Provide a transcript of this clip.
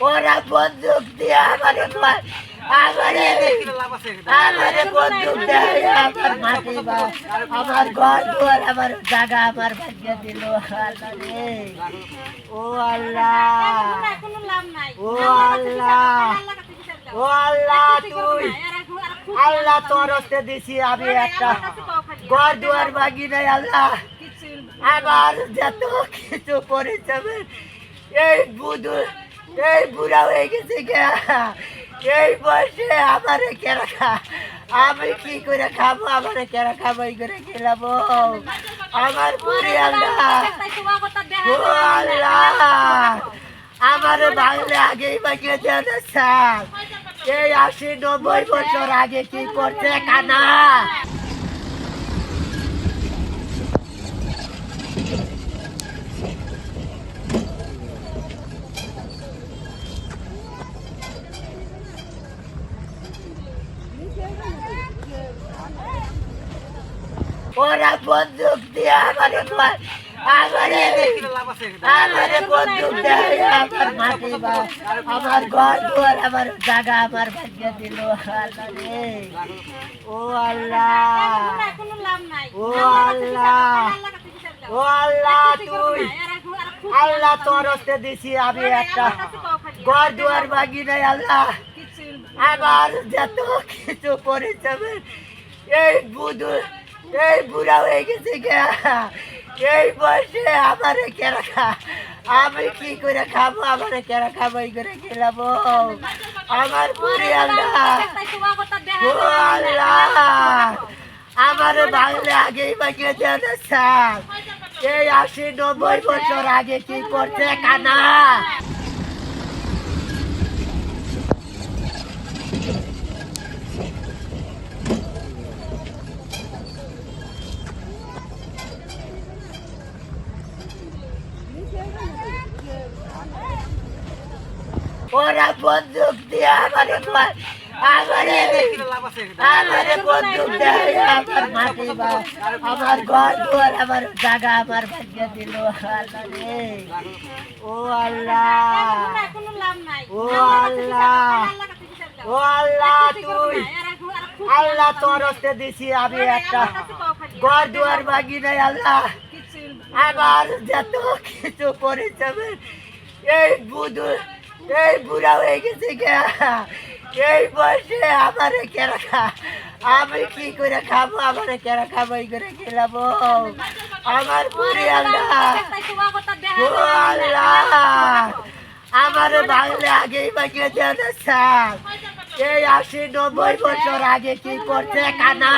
ওরা বন্দুক দিয়ে আমারে বন্দুক দেয়, আমার মাটি বা আমার ঘর দুয়ার আমার জায়গা আমার ভাগ্যে দিল। আল্লাহ রে, ও আল্লাহ, ও আল্লাহ, ও আল্লাহ, তুই আল্লাহ তোর হস্তে দিছি আমি একটা ঘর দুয়ার ভাগি নাই। আল্লাহ আমার যত কিছু পরিশ্রমের এই বুড়া হয়ে গেছে গা, এই বয়সে আমারে কেরা খা, আমি কি করে খাবো, আমারে কেরা খাবো, এই করে খেলাম আমার পুরি। আল্লাহ, ও আল্লাহ, আমারে ভাঙলে আগেই ভাঙিয়ে দেওয়া স্যার। এই ৮০-৯০ বছর আগে কি করছে কানা। ওরা বন্দুক দিয়ে আমারে বন্দুক দেয়, আমার মাটি বা আমার ঘর দুয়ার আমার জায়গা আমার ভাগ্যে দিল। আল্লাহ রে, ও আল্লাহ, ও আল্লাহ, ও আল্লাহ, তুই আল্লাহ তোর হস্তে দিছি আমি একটা ঘর দুয়ার ভাগি নাই। আল্লাহ আমার যত কিছু পরিশ্রমের এই বুড়া হয়ে গেছে গা, এই বয়সে আমারে কেরা খা, আমি কি করে খাবো, আমারে কেরা খাবো, এই করে খেলাম আমার পুরি। আল্লাহ, ও আল্লাহ, আমারে ভাঙলে আগেই ভাঙিয়ে দেওয়া স্যার। এই ৮০-৯০ বছর আগে কি করছে কানা। ওরা বন্দুক দিয়ে আমারে বন্দুক দেয়, আমার মাটি বা আমার ঘর দুয়ার আমার জায়গা আমার ভাগ্যে দিল। আল্লাহ রে, ও আল্লাহ, ও আল্লাহ, ও আল্লাহ, তুই আল্লাহ তোর হস্তে দিছি আমি একটা ঘর দুয়ার ভাগি নাই। আল্লাহ আমার যত কিছু পরিশ্রমের এই বুড়া হয়ে গেছে গা, এই বয়সে আমারে কেরা খা, আমি কি করে খাবো, আমারে কেরা খাবো, এই করে খেলাম আমার পুরি। আল্লাহ, ও আল্লাহ, আমারে ভাঙলে আগেই ভাঙিয়ে দেওয়া স্যার। এই ৮০-৯০ বছর আগে কি করছে কানা।